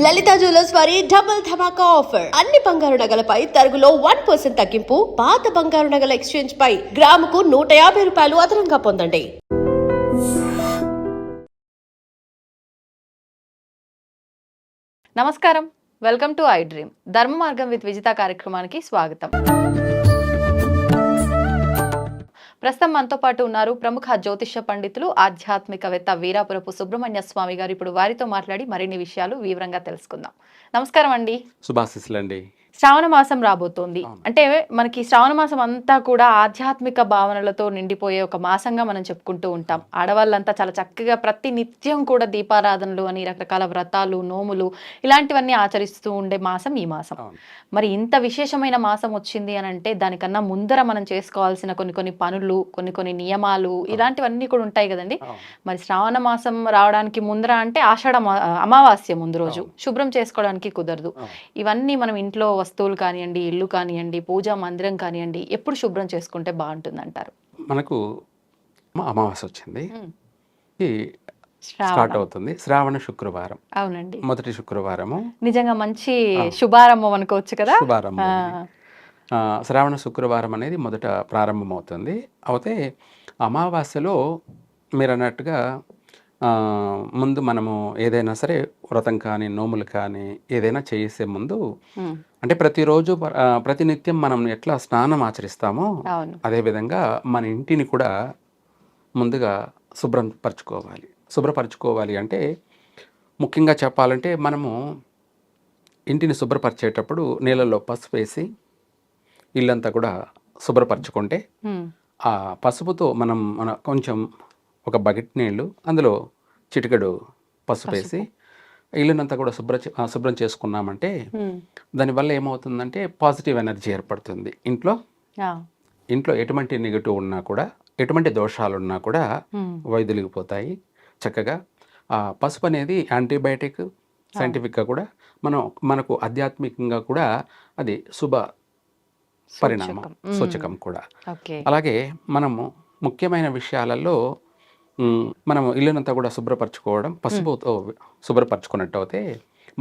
లలిత jewellers వారి double ధమాకా offer. అన్ని బంగారు నగలపై తరుగులో 1% తగ్గింపు. పాత బంగారు నగల ఎక్స్చేంజ్ పై గ్రాముకు 150 రూపాయలు అదనంగా పొందండి. నమస్కారం, వెల్కమ్ టు ఐ డ్రీమ్. ధర్మ మార్గం విత్ విజిత కార్యక్రమానికి స్వాగతం. ప్రస్తుతం మనతో పాటు ఉన్నారు ప్రముఖ జ్యోతిష పండితులు, ఆధ్యాత్మికవేత్త వీరాపురపు సుబ్రహ్మణ్య స్వామి గారు. ఇప్పుడు వారితో మాట్లాడి మరిన్ని విషయాలు వివరంగా తెలుసుకుందాం. నమస్కారం అండి. శుభాశీస్సులండి. శ్రావణ మాసం రాబోతోంది. అంటే మనకి శ్రావణ మాసం అంతా కూడా ఆధ్యాత్మిక భావనలతో నిండిపోయే ఒక మాసంగా మనం చెప్పుకుంటూ ఉంటాం. ఆడవాళ్ళంతా చాలా చక్కగా ప్రతి నిత్యం కూడా దీపారాధనలు అని రకరకాల వ్రతాలు, నోములు ఇలాంటివన్నీ ఆచరిస్తూ ఉండే మాసం ఈ మాసం. మరి ఇంత విశేషమైన మాసం వచ్చింది అని అంటే దానికన్నా ముందర మనం చేసుకోవాల్సిన కొన్ని పనులు, కొన్ని నియమాలు ఇలాంటివన్నీ కూడా ఉంటాయి కదండి. మరి శ్రావణ మాసం రావడానికి ముందర అంటే అమావాస్య ముందు రోజు శుభ్రం చేసుకోవడానికి కుదరదు. ఇవన్నీ మనం ఇంట్లో వస్తువులు కానివ్వండి, ఇల్లు కానివ్వండి, పూజా మందిరం కానివ్వండి, ఎప్పుడు శుభ్రం చేసుకుంటే బాగుంటుంది అంటారు? మనకు అమావాస్య వచ్చింది, స్టార్ట్ అవుతుంది శ్రావణ శుక్రవారం. అవునండి, మొదటి శుక్రవారము నిజంగా మంచి శుభారంభం అనుకోవచ్చు కదా. శుభారంభం. శ్రావణ శుక్రవారం అనేది మొదట ప్రారంభం అవుతుంది. అయితే అమావాస్యలో మీరు అన్నట్టుగా ముందు మనము ఏదైనా సరే వ్రతం కానీ నోములు కానీ ఏదైనా చేసే ముందు అంటే ప్రతిరోజు ప్రతినిత్యం మనం ఎట్లా స్నానం ఆచరిస్తామో అదేవిధంగా మన ఇంటిని కూడా ముందుగా శుభ్రపరచుకోవాలి అంటే ముఖ్యంగా చెప్పాలంటే మనము ఇంటిని శుభ్రపరిచేటప్పుడు నీళ్ళల్లో పసుపు వేసి ఇల్లంతా కూడా శుభ్రపరచుకుంటే ఆ పసుపుతో మన కొంచెం ఒక బకెట్ నీళ్ళు అందులో చిటికెడు పసుపు వేసి ఇల్లునంతా కూడా శుభ్రం చేసుకున్నామంటే దానివల్ల ఏమవుతుందంటే పాజిటివ్ ఎనర్జీ ఏర్పడుతుంది ఇంట్లో ఎటువంటి నెగిటివ్ ఉన్నా కూడా, ఎటువంటి దోషాలు ఉన్నా కూడా వైదొలిగిపోతాయి చక్కగా. ఆ పసుపు అనేది యాంటీబయాటిక్, సైంటిఫిక్గా కూడా మనకు ఆధ్యాత్మికంగా కూడా అది శుభ పరిణామం, సూచకం కూడా. అలాగే మనము ముఖ్యమైన విషయాలలో మనము ఇల్లునంతా కూడా శుభ్రపరచుకోవడం, పసుపుతో శుభ్రపరచుకున్నట్టు అయితే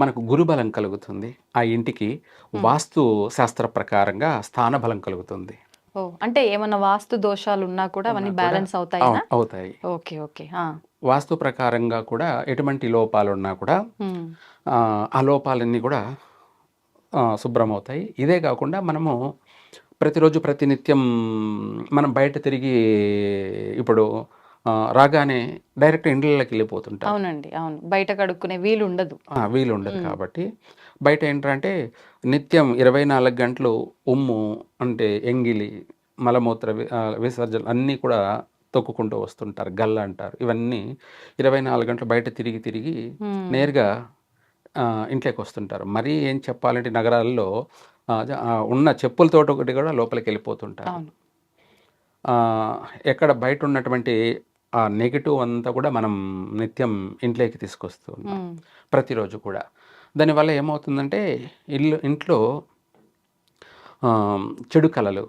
మనకు గురుబలం కలుగుతుంది. ఆ ఇంటికి వాస్తు శాస్త్ర ప్రకారంగా స్థానబలం కలుగుతుంది. అంటే ఏమన్నా వాస్తు దోషాలు ఉన్నా కూడా అవన్నీ బ్యాలెన్స్ అవుతాయి. వాస్తు ప్రకారంగా కూడా ఎటువంటి లోపాలు ఉన్నా కూడా ఆ లోపాలన్నీ కూడా శుభ్రమవుతాయి. ఇదే కాకుండా మనము ప్రతిరోజు ప్రతినిత్యం మనం బయట తిరిగి ఇప్పుడు రాగానే డైరెక్ట్ ఇండ్లకి వెళ్ళిపోతుంటాం. అవునండి, అవును. బయట కడుక్కునే వీలు ఉండదు కాబట్టి బయట ఏంటంటే నిత్యం 24 గంటలు ఉమ్ము అంటే ఎంగిలి, మలమూత్ర విసర్జన అన్నీ కూడా తొక్కుకుంటూ వస్తుంటారు, గల్ల అంటారు. ఇవన్నీ 24 గంటలు బయట తిరిగి నేరుగా ఇంట్లోకి వస్తుంటారు. మరీ ఏం చెప్పాలంటే నగరాల్లో ఉన్న చెప్పులతోటి ఒకటి కూడా లోపలికి వెళ్ళిపోతుంటారు. ఎక్కడ బయట ఉన్నటువంటి ఆ నెగిటివ్ అంతా కూడా మనం నిత్యం ఇంట్లోకి తీసుకొస్తూ ఉన్నాం ప్రతిరోజు కూడా. దానివల్ల ఏమవుతుందంటే ఇంట్లో చెడు కళలు,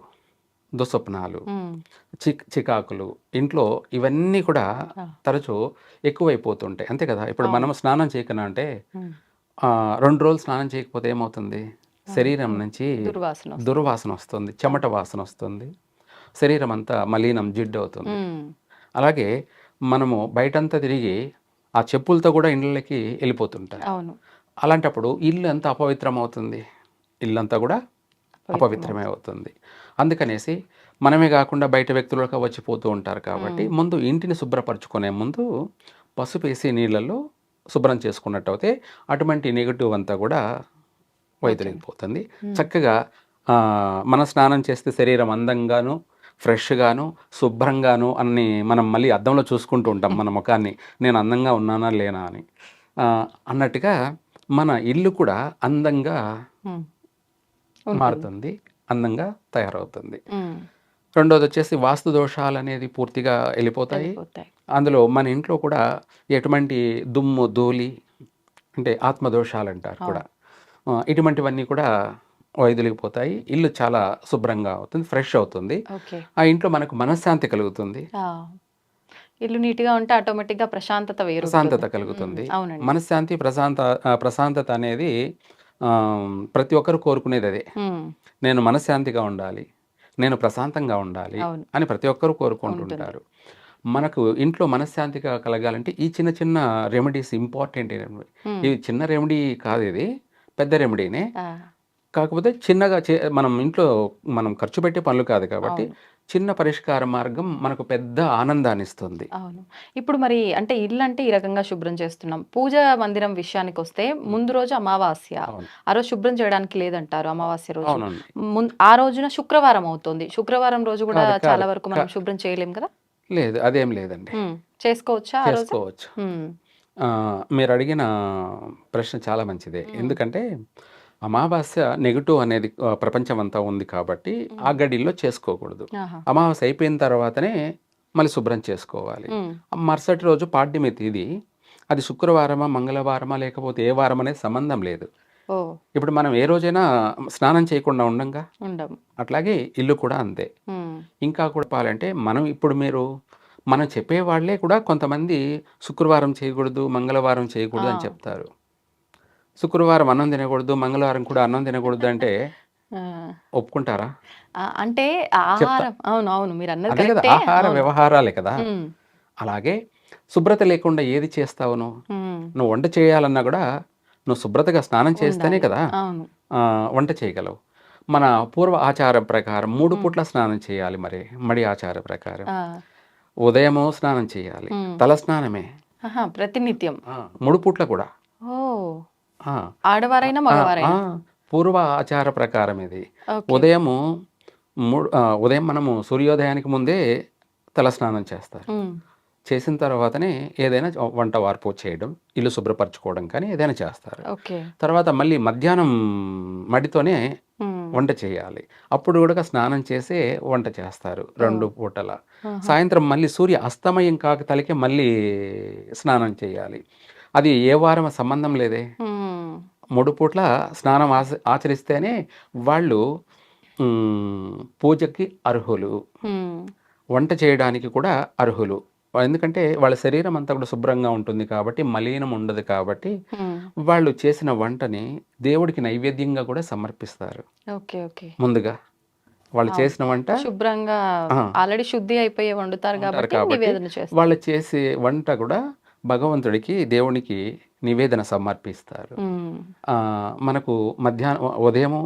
దుస్వప్నాలు, చికాకులు ఇంట్లో ఇవన్నీ కూడా తరచూ ఎక్కువైపోతుంటాయి. అంతే కదా. ఇప్పుడు మనం స్నానం చేయకనా అంటే 2 రోజులు స్నానం చేయకపోతే ఏమవుతుంది, శరీరం నుంచి దుర్వాసన వస్తుంది, చెమట వాసన వస్తుంది, శరీరం అంతా మలీనం, జిడ్డు అవుతుంది. అలాగే మనము బయటంతా తిరిగి ఆ చెప్పులతో కూడా ఇళ్ళకి వెళ్ళిపోతుంటాం. అలాంటప్పుడు ఇల్లు అంతా అపవిత్రం అవుతుంది, ఇల్లంతా కూడా అపవిత్రమే అవుతుంది. అందుకనేసి మనమే కాకుండా బయట వ్యక్తులకు వచ్చిపోతూ ఉంటారు. కాబట్టి ముందు ఇంటిని శుభ్రపరచుకునే ముందు పసుపు వేసి నీళ్ళల్లో శుభ్రం చేసుకున్నట్టు అయితే అటువంటి నెగిటివ్ అంతా కూడా వైదొలిగిపోతుంది. చక్కగా మన స్నానం చేస్తే శరీరం అందంగాను, ఫ్రెష్గాను, శుభ్రంగాను అన్ని మనం మళ్ళీ అద్దంలో చూసుకుంటూ ఉంటాం మన ముఖాన్ని, నేను అందంగా ఉన్నానా లేనా అని అన్నట్టుగా మన ఇల్లు కూడా అందంగా మారుతుంది, అందంగా తయారవుతుంది. రెండోది వచ్చేసి వాస్తు దోషాలు అనేది పూర్తిగా వెళ్ళిపోతాయి. అందులో మన ఇంట్లో కూడా ఎటువంటి దుమ్ము, ధూళి అంటే ఆత్మదోషాలు అంటారు కూడా, ఇటువంటివన్నీ కూడా వైదొలిగిపోతాయి. ఇల్లు చాలా శుభ్రంగా అవుతుంది, ఫ్రెష్ అవుతుంది. ఆ ఇంట్లో మనకు మనశ్శాంతి కలుగుతుంది. ఇల్లు నీట్గా ఉంటే ఆటోమేటిక్గా ప్రశాంతత వేరు ప్రశాంతత కలుగుతుంది. అవునండి. మనశ్శాంతి, ప్రశాంతత అనేది ప్రతి ఒక్కరు కోరుకునేది అదే. ఉమ్, నేను మనశ్శాంతిగా ఉండాలి, నేను ప్రశాంతంగా ఉండాలి అవును. అని ప్రతి ఒక్కరు ఉంటుంది. కోరుకుంటుంటారు. మనకు ఇంట్లో మనశ్శాంతిగా కలగాలంటే ఈ చిన్న చిన్న రెమెడీస్ ఇంపార్టెంట్. ఉమ్, ఇది చిన్న రెమెడీ కాదు, ఇది పెద్ద రెమెడీనే. ఆ, కాకపోతే చిన్నగా మనం ఇంట్లో మనం ఖర్చు పెట్టే పనులు కాదు కాబట్టి అవును. చిన్న పరిష్కార మార్గం మనకు పెద్ద ఆనందాన్ని ఇస్తుంది. అవును. ఇప్పుడు మరి అంటే ఇల్లు అంటే ఈ రకంగా శుభ్రం చేస్తున్నాం. పూజ మందిరం విషయానికి వస్తే ముందు రోజు అమావాస్య. అవును, ఆ రోజు శుభ్రం చేయడానికి లేదంటారు అమావాస్య రోజు. అవునండి. ఆ రోజున శుక్రవారం అవుతుంది. శుక్రవారం రోజు కూడా కాదు, కాదు, చాలా వరకు మనం శుభ్రం చేయలేం కదా. లేదు, అదేం లేదండి, చేసుకోవచ్చా ఆ రోజు? చేసుకోవచ్చు. మీరు అడిగిన ప్రశ్న చాలా మంచిదే. ఎందుకంటే అమావాస్య నెగిటివ్ అనేది ప్రపంచం అంతా ఉంది కాబట్టి ఆ గడిలో చేసుకోకూడదు. ఆహా. అమావాస్య అయిపోయిన తర్వాతనే మళ్ళీ శుభ్రం చేసుకోవాలి. మరుసటి రోజు పాడ్యమి తిథి, అది శుక్రవారమా మంగళవారమా లేకపోతే ఏ వారం అనేది సంబంధం లేదు. ఓ, ఇప్పుడు మనం ఏ రోజైనా స్నానం చేయకుండా ఉండంగా, ఉండము. అట్లాగే ఇల్లు కూడా అంతే. ఇంకా కూడా చెప్పాలంటే మనం చెప్పే వాళ్ళే కూడా కొంతమంది శుక్రవారం చేయకూడదు, మంగళవారం చేయకూడదు అని చెప్తారు. శుక్రవారం అన్నం తినకూడదు, మంగళవారం కూడా అన్నం తినకూడదు అంటే ఒప్పుకుంటారా? అంటే ఆహారం, అవును అవును, మీరు అన్నది అదే కదా, కరెక్టే. ఆహార వ్యవహారాలే కదా. ఉమ్, అలాగే శుభ్రత లేకుండా ఏది చేస్తావు నువ్వు? ఉమ్, నువ్వు వంట చేయాలన్నా కూడా నువ్వు శుభ్రతగా స్నానం చేస్తేనే ఉండాలి. కదా అవును. వంట చేయగలవు. మన పూర్వ ఆచారం ప్రకారం 3 పూట్ల స్నానం చేయాలి. మడి ఆచార ప్రకారం ఆ, ఉదయము స్నానం చేయాలి, తల స్నానమే ఆహా, ప్రతినిత్యం. 3 పూట్ల కూడా. ఓ, ఆ, ఆడవారైనా ఆ, మగవారైనా? పూర్వ ఆచార ప్రకారం ఇది. ఓకే. ఉదయం మనము సూర్యోదయానికి ముందే తల స్నానం చేస్తారు. ఉమ్, చేసిన తర్వాతనే ఏదైనా వంట వార్పు చేయడం, ఇల్లు శుభ్రపరచుకోవడం కానీ ఏదైనా చేస్తారు. ఓకే. తర్వాత మళ్ళీ మధ్యాహ్నం మడితోనే ఉమ్, వంట చేయాలి. అప్పుడు కూడా స్నానం చేసే వంట చేస్తారు 2 పూటల. ఆహా. సాయంత్రం మళ్ళీ సూర్య అస్తమయం కాకతలికే మళ్ళీ స్నానం చేయాలి. అది ఏ వారం సంబంధం లేదే. ఉమ్, 3 పూట్ల స్నానం ఆచరిస్తేనే వాళ్ళు పూజకి అర్హులు, ఉమ్, వంట చేయడానికి కూడా అర్హులు. ఎందుకంటే వాళ్ళ శరీరం అంతా కూడా శుభ్రంగా ఉంటుంది కాబట్టి, మలినం ఉండదు కాబట్టి ఉమ్, వాళ్ళు చేసిన వంటని దేవుడికి నైవేద్యంగా కూడా సమర్పిస్తారు. Okay okay. ముందుగా వాళ్ళు చేసిన వంట శుభ్రంగా ఆ, ఆల్రెడీ శుద్ధి అయిపోయి వండుతారు ఉంటారు కాబట్టి కాబట్టి నివేదన చేస్తారు. వాళ్ళు చేసే వంట కూడా భగవంతుడికి, దేవునికి నివేదన సమర్పిస్తారు. ఉమ్, మనకు ఉదయము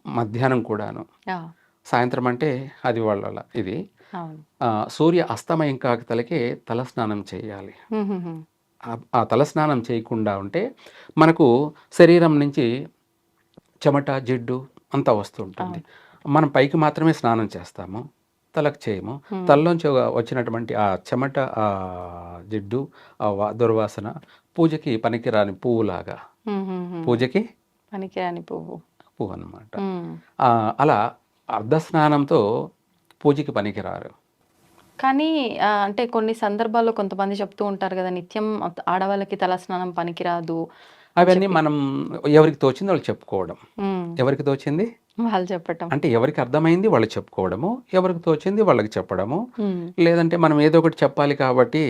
మధ్యాహ్నం కూడాను, ఆ, సాయంత్రం అంటే అది వాళ్ళ ఇది. అవును. సూర్య అస్తమయం కాకతలకే తలస్నానం చేయాలి. ఉమ్, ఉమ్, ఉమ్, ఆ తలస్నానం చేయకుండా ఉంటే మనకు శరీరం నుంచి చెమట, జిడ్డు అంతా వస్తుంటుంది. మనం పైకి మాత్రమే స్నానం చేస్తాము, తలకు చేయము. తలలోంచి వచ్చినటువంటి ఆ చెమట, ఆ జిడ్డు, ఆ దుర్వాసన పూజకి పనికిరాని పువ్వులాగా, ఉమ్, ఉమ్, ఉమ్. పూజకి పనికిరాని పువ్వు. పువ్వు అన్నమాట. ఉమ్. అలా అర్ధ స్నానంతో పూజకి పనికిరారు. కానీ అంటే కొన్ని సందర్భాల్లో కొంతమంది చెప్తూ ఉంటారు కదా, నిత్యం ఆడవాళ్ళకి తలస్నానం పనికిరాదు. అవన్నీ మనం ఎవరికి తోచింది వాళ్ళు చెప్పుకోవడం. ఉమ్, ఎవరికి తోచింది వాళ్ళు చెప్పటం. అంటే ఎవరికి అర్థమైంది వాళ్ళు చెప్పుకోవడము, ఎవరికి తోచింది వాళ్ళకి చెప్పడము. ఉమ్, లేదంటే మనం ఏదో ఒకటి చెప్పాలి కాబట్టి,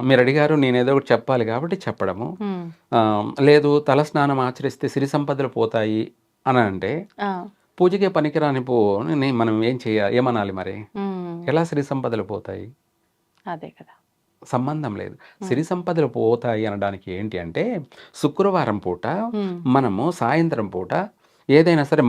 మీరు అడిగారు నేను ఏదో ఒకటి చెప్పాలి కాబట్టి చెప్పడము. ఉమ్, లేదు తలస్నానం ఆచరిస్తే సిరి సంపదలు పోతాయి అని అంటే, ఆ, పూజకే పనికిరాని పువ్వుని మనం ఏమనాలి మరి? ఉమ్, ఎలా సిరి సంపదలు పోతాయి? అదే కదా. సంబంధం లేదు. సిరి సంపదలు పోతాయి అనడానికి ఏంటి అంటే, శుక్రవారం పూట ఉమ్, మనము సాయంత్రం పూట ఏదైనా సరే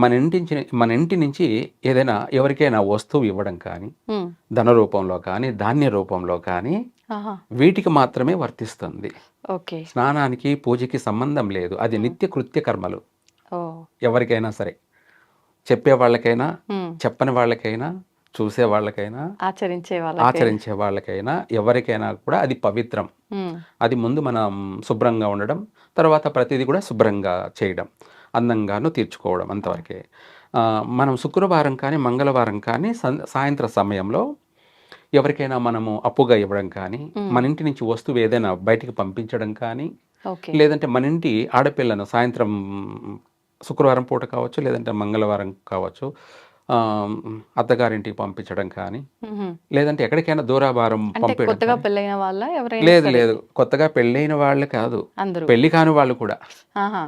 మన ఇంటి నుంచి ఏదైనా ఎవరికైనా వస్తువు ఇవ్వడం కానీ, ఉమ్, ధన రూపంలో కానీ, ధాన్య రూపంలో కానీ, ఆహా, వీటికి మాత్రమే వర్తిస్తుంది. ఓకే. స్నానానికి పూజకి సంబంధం లేదు. అది నిత్య కృత్య కర్మలు. ఓ, ఎవరికైనా సరే, చెప్పే వాళ్ళకైనా, ఉమ్, చెప్పని వాళ్ళకైనా, చూసే వాళ్ళకైనా, ఆచరించే వాళ్ళకి. ఆచరించే వాళ్ళకైనా, ఎవరికైనా కూడా అది పవిత్రం. ఉమ్, అది ముందు మనం శుభ్రంగా ఉండడం, తర్వాత ప్రతిదీ కూడా శుభ్రంగా చేయడం, అందంగాను తీర్చుకోవడం, అంతవరకే. మనం శుక్రవారం కానీ, మంగళవారం కానీ సాయంత్ర సమయంలో ఎవరికైనా మనము అప్పుగా ఇవ్వడం కానీ, మన ఇంటి నుంచి వస్తువు ఏదైనా బయటికి పంపించడం కానీ, ఓకే. లేదంటే మన ఇంటి ఆడపిల్లను సాయంత్రం శుక్రవారం పూట కావచ్చు, లేదంటే మంగళవారం కావచ్చు, అత్తగారింటికి పంపించడం కానీ, మ్మ్. లేదంటే ఎక్కడికైనా దూరాభారం అంటే పంపించడం కొత్తగా కానీ. పెళ్ళైన వాళ్ళ ఎవరైనా లేదు సరే లేదు, కొత్తగా పెళ్ళైన వాళ్ళు కాదు, అందరూ? పెళ్లి కాని వాళ్ళు కూడా. ఆహా.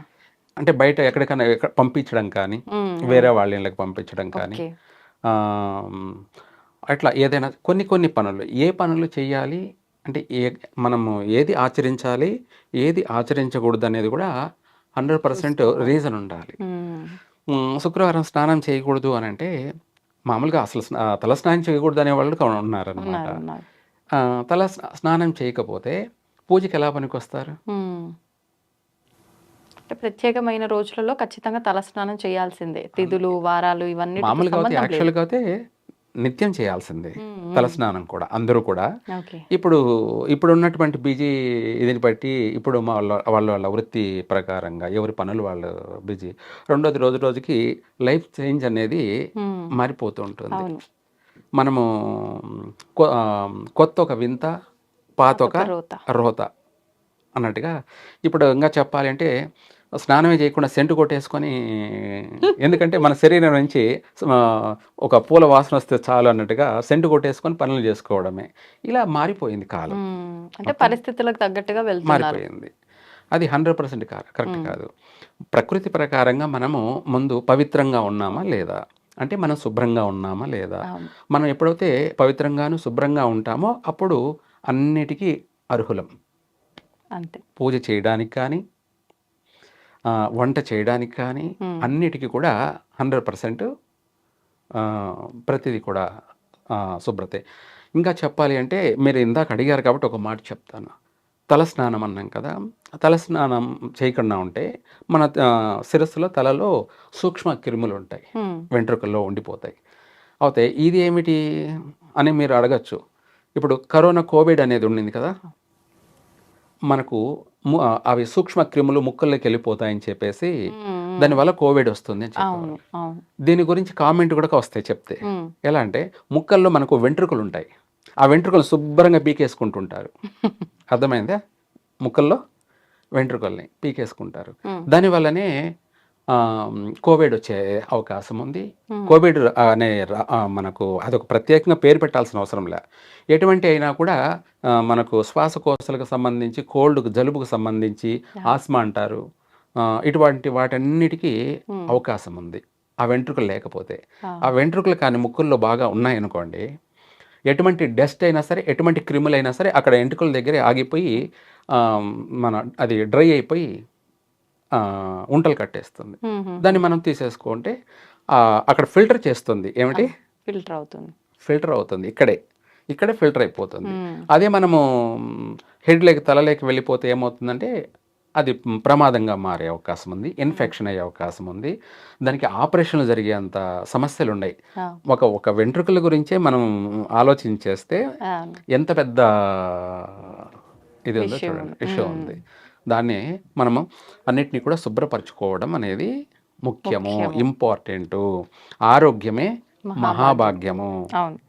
అంటే బయట ఎక్కడికైనా పంపించడం కానీ, మ్మ్. వేరే వాళ్ళ ఇళ్ళకి పంపించడం కానీ, ఓకే. ఆ, అట్లా ఏదైనా కొన్ని కొన్ని పనులు, ఏ పనులు చేయాలి అంటే మనము ఏది ఆచరించాలి, ఏది ఆచరించకూడదు అనేది కూడా 100% రీజన్ ఉండాలి. మ్మ్. శుక్రవారం స్నానం చేయకూడదు అని అంటే మామూలుగా అసలు తల స్నానం చేయకూడదు అనే వాళ్ళు కూడా ఉన్నారనమాట. ఉన్నారు ఉన్నారు. స్నానం చేయకపోతే పూజకి ఎలా పనికొస్తారు? మ్మ్. అంటే ప్రత్యేకమైన రోజులలో ఖచ్చితంగా తలస్నానం చేయాల్సిందే. తిథులు, వారాలు ఇవన్నీ మామూలుగా అయితే సంబంధం లేదు. యాక్చువల్గా అయితే నిత్యం చేయాల్సిందే మ్మ్. తలస్నానం కూడా, అందరూ కూడా. ఓకే. ఇప్పుడు ఉన్నటువంటి బిజీ ఇదిని బట్టి ఇప్పుడు వాళ్ళ వాళ్ళ వాళ్ళ వృత్తి ప్రకారంగా ఎవరి పనులు వాళ్ళు బిజీ. రెండోది, రోజు రోజుకి లైఫ్ చేంజ్ అనేది మ్మ్. మారిపోతూ ఉంటుంది. అవును. మనము కొత్త ఒక వింత, పాత ఒక రోత. రోత అన్నట్టుగా. ఇప్పుడు ఇంకా చెప్పాలి అంటే స్నానమే చేయకుండా సెంటు కొట్టేసుకొని, ఎందుకంటే మన శరీరం నుంచి ఆ, ఒక పూల వాసన వస్తే చాలు అన్నట్టుగా సెంటు కొట్టేసుకొని పనులు చేసుకోవడమే. ఇలా మారిపోయింది కాలం, మ్మ్. అంటే పరిస్థితులకు తగ్గట్టుగా వెళ్తున్నారు. మారిపోయింది. అది 100% కరెక్ట్ కాదు. ప్రకృతి ప్రకారంగా మనము ముందు పవిత్రంగా ఉన్నామా లేదా, అంటే మనం శుభ్రంగా ఉన్నామా లేదా. అవును. మనం ఎప్పుడైతే పవిత్రంగాను శుభ్రంగా ఉంటామో అప్పుడు అన్నిటికీ అర్హులం. అంతే. పూజ చేయడానికి కానీ, వంట చేయడానికి కానీ, అన్నిటికీ కూడా 100% ప్రతిదీ కూడా శుభ్రతే. ఇంకా చెప్పాలి అంటే మీరు ఇందాక అడిగారు కాబట్టి ఒక మాట చెప్తాను. తలస్నానం అన్నాం కదా, తలస్నానం చేయకుండా ఉంటే మన శిరస్సులో, తలలో సూక్ష్మ క్రిములు ఉంటాయి, మ్మ్. వెంట్రుకల్లో ఉండిపోతాయి. అయితే ఇది ఏమిటి అని మీరు అడగచ్చు. ఇప్పుడు కరోనా, కోవిడ్ అనేది ఉండింది కదా, మనకు అవి సూక్ష్మ క్రిములు ముక్కల్లోకి వెళ్ళిపోతాయని చెప్పేసి మ్మ్. దానివల్ల కోవిడ్ వస్తుంది అని అవును చెప్పేవారు. అవును. దీని గురించి కామెంట్ కూడా వస్తాయి చెప్తే. మ్మ్. ఎలా అంటే ముక్కల్లో మనకు వెంట్రుకలు ఉంటాయి, ఆ వెంట్రుకలు శుభ్రంగా పీకేసుకుంటుంటారు. అర్థమైందా? ముక్కల్లో వెంట్రుకల్ని పీకేసుకుంటారు. దానివల్లనే కోవిడ్ వచ్చే అవకాశం ఉంది. కోవిడ్ అనే మనకు అదొక ప్రత్యేకంగా పేరు పెట్టాల్సిన అవసరం లే. ఎటువంటి అయినా కూడా మనకు శ్వాసకోశాలకు సంబంధించి, కోల్డ్కు, జలుబుకు సంబంధించి, ఆస్మా అంటారు, ఇటువంటి వాటన్నిటికీ అవకాశం ఉంది ఆ వెంట్రుకలు లేకపోతే. ఆ వెంట్రుకలు కానీ ముక్కుల్లో బాగా ఉన్నాయనుకోండి, ఎటువంటి డస్ట్ అయినా సరే, ఎటువంటి క్రిములైనా సరే అక్కడ వెంట్రుకల దగ్గరే ఆగిపోయి మన అది డ్రై అయిపోయి ఉంటలు కట్టేస్తుంది. దాన్ని మనం తీసేసుకుంటే అక్కడ ఫిల్టర్ చేస్తుంది. ఏమిటి? ఫిల్టర్ అవుతుంది. ఫిల్టర్ అవుతుంది, ఇక్కడే ఫిల్టర్ అయిపోతుంది. అదే మనము హెడ్లోకి, తలలోకి వెళ్ళిపోతే ఏమవుతుందంటే అది ప్రమాదంగా మారే అవకాశం ఉంది, ఇన్ఫెక్షన్ అయ్యే అవకాశం ఉంది, దానికి ఆపరేషన్లు జరిగేంత సమస్యలు ఉన్నాయి. ఒక వెంట్రుకల గురించే మనం ఆలోచించేస్తే ఎంత పెద్ద ఇది ఉందో చూడండి, ఇష్యూ ఉంది. దాన్ని మనము అన్నిటినీ కూడా శుభ్రపరచుకోవడం అనేది ముఖ్యము, ఇంపార్టెంట్. ఆరోగ్యమే మహాభాగ్యము,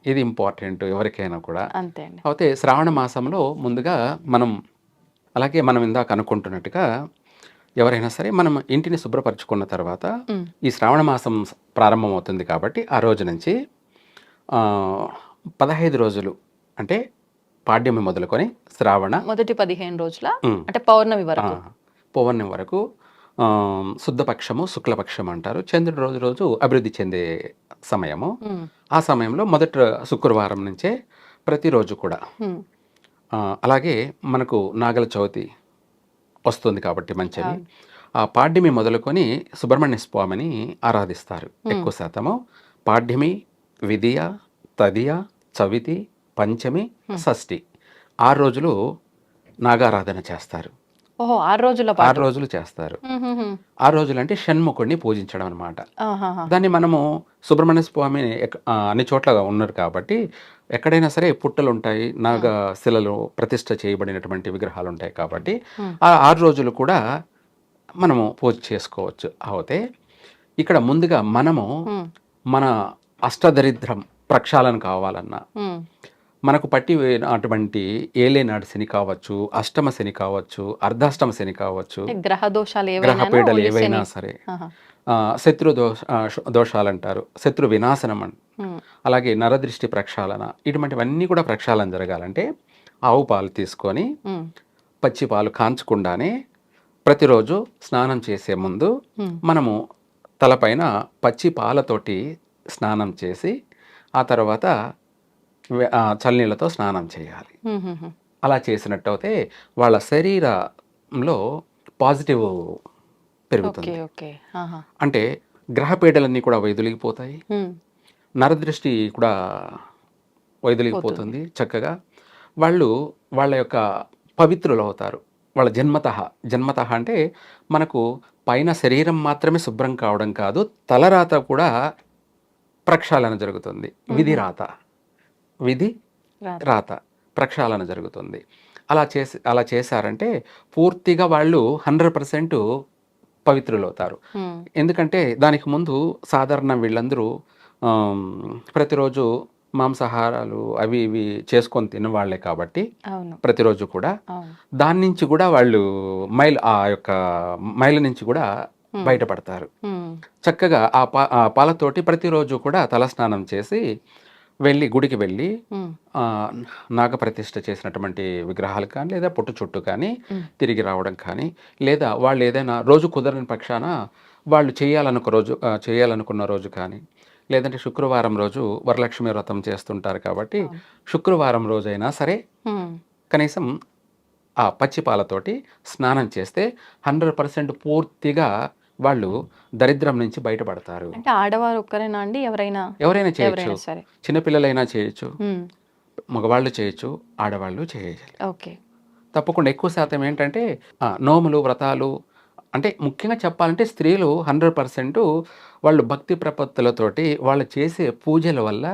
ఇది ఇంపార్టెంట్ ఎవరికైనా కూడా. అయితే శ్రావణ మాసంలో ముందుగా అలాగే మనం ఇందాక అనుకుంటున్నట్టుగా ఎవరైనా సరే మనం ఇంటిని శుభ్రపరచుకున్న తర్వాత ఈ శ్రావణ మాసం ప్రారంభమవుతుంది కాబట్టి ఆ రోజు నుంచి 15 రోజులు, అంటే పాడ్యమి మొదలుకొని శ్రావణ మొదటి 15 రోజుల, అంటే పౌర్ణమి వరకు శుద్ధపక్షము, శుక్లపక్షం అంటారు. చంద్రుడు రోజు రోజు అభివృద్ధి చెందే సమయము. ఆ సమయంలో మొదటి శుక్రవారం నుంచే ప్రతిరోజు కూడా, అలాగే మనకు నాగల చవితి వస్తుంది కాబట్టి మంచిది. ఆ పాడ్యమి మొదలుకొని సుబ్రహ్మణ్య స్వామిని ఆరాధిస్తారు ఎక్కువ శాతము. పాడ్యమి, విదియ, తదియ, చవితి, పంచమి, షష్ఠి 6 రోజులు నాగారాధన చేస్తారు. 6 రోజులు చేస్తారు. 6 రోజులు అంటే షణ్ముఖుడిని పూజించడం అనమాట. దాన్ని మనము సుబ్రహ్మణ్య స్వామి అన్ని చోట్ల ఉన్నారు కాబట్టి ఎక్కడైనా సరే పుట్టలు ఉంటాయి, నాగశిలలో ప్రతిష్ఠ చేయబడినటువంటి విగ్రహాలు ఉంటాయి కాబట్టి ఆ 6 రోజులు కూడా మనము పూజ చేసుకోవచ్చు. అయితే ఇక్కడ ముందుగా మనము మన అష్టదరిద్రం ప్రక్షాళన కావాలన్నా, మనకు పట్టి అటువంటి ఏలేనాడు శని కావచ్చు, అష్టమ శని కావచ్చు, అర్ధాష్టమ శని కావచ్చు, అంటే గ్రహ దోషాలు గ్రహ ఏవైనా పీడలు ఏవైనా సరే, ఆహా. శత్రు దోషాలు అంటారు, శత్రు వినాశనం అలాగే నరదృష్టి ప్రక్షాళన, ఇటువంటివన్నీ కూడా ప్రక్షాళన జరగాలంటే ఆవు పాలు తీసుకొని పచ్చి పాలు కాంచకుండానే ప్రతిరోజు స్నానం చేసే ముందు మనము తలపైన పచ్చి పాలతోటి స్నానం చేసి ఆ తర్వాత చల్లనీళ్ళతో స్నానం చేయాలి. అలా చేసినట్టయితే వాళ్ళ శరీరంలో పాజిటివ్ పెరుగుతుంది. అంటే గ్రహపీడలన్నీ కూడా వైదొలిగిపోతాయి, నరదృష్టి కూడా వైదొలిగిపోతుంది చక్కగా. వాళ్ళు వాళ్ళ యొక్క పవిత్రులు అవుతారు. వాళ్ళ జన్మత అంటే మనకు పైన శరీరం మాత్రమే శుభ్రం కావడం కాదు, తలరాత కూడా ప్రక్షాళన జరుగుతుంది. విధి రాత ప్రక్షాళన జరుగుతుంది. అలా చేశారంటే పూర్తిగా వాళ్ళు 100% పవిత్రులు అవుతారు. ఎందుకంటే దానికి ముందు సాధారణ వీళ్ళందరూ ప్రతిరోజు మాంసాహారాలు అవి ఇవి చేసుకొని తినవాళ్లే కాబట్టి ప్రతిరోజు కూడా దాని నుంచి కూడా వాళ్ళు ఆ యొక్క మైల నుంచి కూడా బయటపడతారు. చక్కగా ఆ పాలతోటి ప్రతిరోజు కూడా తలస్నానం చేసి గుడికి వెళ్ళి నాగప్రతిష్ఠ చేసినటువంటి విగ్రహాలు కానీ లేదా పుట్టు చుట్టూ కానీ తిరిగి రావడం కానీ, లేదా వాళ్ళు ఏదైనా రోజు కుదరని పక్షాన వాళ్ళు చేయాలనుకున్న రోజు కానీ, లేదంటే శుక్రవారం రోజు వరలక్ష్మి వ్రతం చేస్తుంటారు కాబట్టి శుక్రవారం రోజైనా సరే కనీసం ఆ పచ్చి పాలతోటి స్నానం చేస్తే 100% పూర్తిగా వాళ్ళు దరిద్రం నుంచి బయటపడతారు. అంటే ఆడవారు ఒక్కరేనా అండి? ఎవరైనా చేయొచ్చు, చిన్నపిల్లలైనా చేయొచ్చు, మగవాళ్ళు చేయొచ్చు, ఆడవాళ్ళు చేయాలి. ఓకే. తప్పకుండా ఎక్కువ శాతం ఏంటంటే నోములు వ్రతాలు అంటే ముఖ్యంగా చెప్పాలంటే స్త్రీలు 100% వాళ్ళు భక్తి ప్రపత్తులతోటి వాళ్ళు చేసే పూజల వల్ల,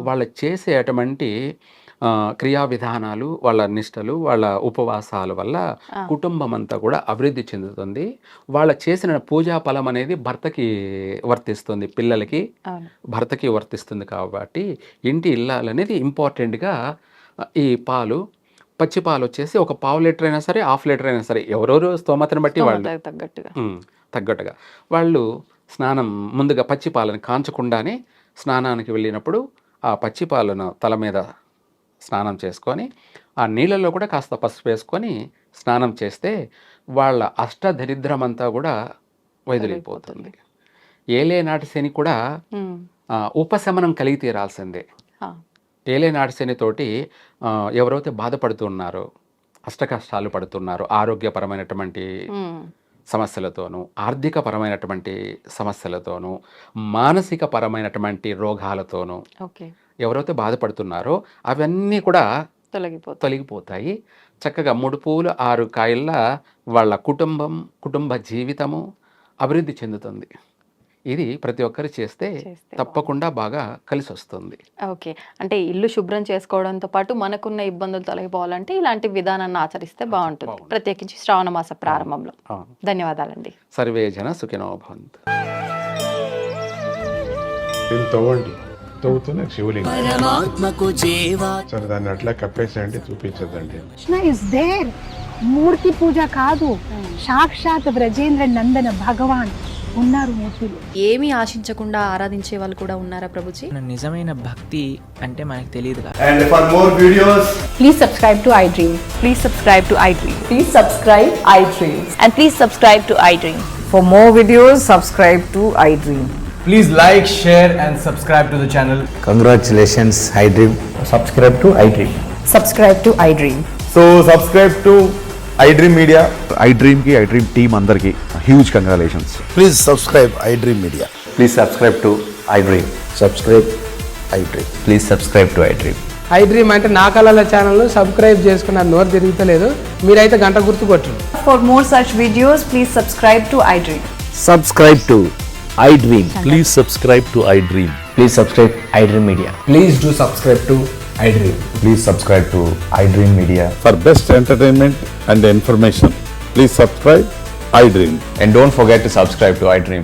వాళ్ళు చేసే అటువంటి క్రియా విధానాలు, వాళ్ళ నిష్టలు, వాళ్ళ ఉపవాసాల వల్ల కుటుంబం అంతా కూడా అభివృద్ధి చెందుతుంది. వాళ్ళ చేసిన పూజా ఫలం అనేది భర్తకి వర్తిస్తుంది, పిల్లలకి భర్తకి వర్తిస్తుంది. కాబట్టి ఇంటి ఇల్లాలనేది ఇంపార్టెంట్గా ఈ పచ్చి పాలు వచ్చేసి ఒక 1/2 లీటర్ అయినా సరే, 1/2 లీటర్ అయినా సరే, ఎవరెవరు స్తోమతను బట్టి వాళ్ళు తగ్గట్టుగా వాళ్ళు స్నానం ముందుగా పచ్చి పాలను కాంచకుండానే స్నానానికి వెళ్ళినప్పుడు ఆ పచ్చి పాలను తల మీద స్నానం చేసుకొని ఆ నీళ్ళల్లో కూడా కాస్త పసుపు వేసుకొని స్నానం చేస్తే వాళ్ళ అష్టదరిద్రం అంతా కూడా వైదొలిగిపోతుంది. ఏలేనాటి శని కూడా ఉపశమనం కలిగి తీరాల్సిందే. ఏలేనాటి శనితోటి ఎవరైతే బాధపడుతున్నారో, అష్టకష్టాలు పడుతున్నారో, ఆరోగ్యపరమైనటువంటి సమస్యలతోనూ, ఆర్థికపరమైనటువంటి సమస్యలతోనూ, మానసిక పరమైనటువంటి రోగాలతోనూ ఎవరైతే బాధపడుతున్నారో అవన్నీ కూడా తొలగిపోతాయి. చక్కగా 3 పూలు 6 కాయల్లా వాళ్ళ కుటుంబ జీవితము అభివృద్ధి చెందుతుంది. ఇది ప్రతి ఒక్కరు చేస్తే తప్పకుండా బాగా కలిసి వస్తుంది. ఓకే. అంటే ఇల్లు శుభ్రం చేసుకోవడంతో పాటు మనకున్న ఇబ్బందులు తొలగిపోవాలంటే ఇలాంటి విధానాన్ని ఆచరిస్తే బాగుంటుంది, ప్రత్యేకించి శ్రావణ మాస ప్రారంభంలో. ధన్యవాదాలండి. సర్వే జన సుఖినో భవంతు. తవ్వుతూనే శివలింగం సరే దాన్ని అట్లా కప్పేసేయండి, చూపించదండి. Krishna is there. మూర్తి పూజ కాదు, సాక్షాత్ బ్రజేంద్ర నందన భగవాన్ ఉన్నారు మూర్తిలో. ఏమీ ఆశించకుండా ఆరాధించే వాళ్ళు కూడా ఉన్నారా ప్రభుజీ? నిజమైన భక్తి అంటే మనకు తెలియదు. And for more videos, please subscribe to iDream. Please subscribe to iDream. Please subscribe iDream. And please subscribe to iDream. For more videos, subscribe to iDream. please like, share and subscribe to the channel. Congratulations, iDream. Subscribe to iDream. Subscribe to iDream. So subscribe to iDream Media. iDream ki iDream team andarki huge congratulations. Please subscribe iDream Media. Please subscribe to iDream. Subscribe iDream. Please subscribe to iDream. iDream అంటే నా కళల channel subscribe చేసుకున్న నోరు తిరుగుతలేదు, మీరైతే గంట గుర్తు కొట్టండి. For more such videos, please subscribe to iDream. Subscribe to iDream. Please subscribe to iDream. Please subscribe iDream Media. Please do subscribe to iDream. Please subscribe to iDream Media. For best entertainment and information, please subscribe iDream. And don't forget to subscribe to iDream.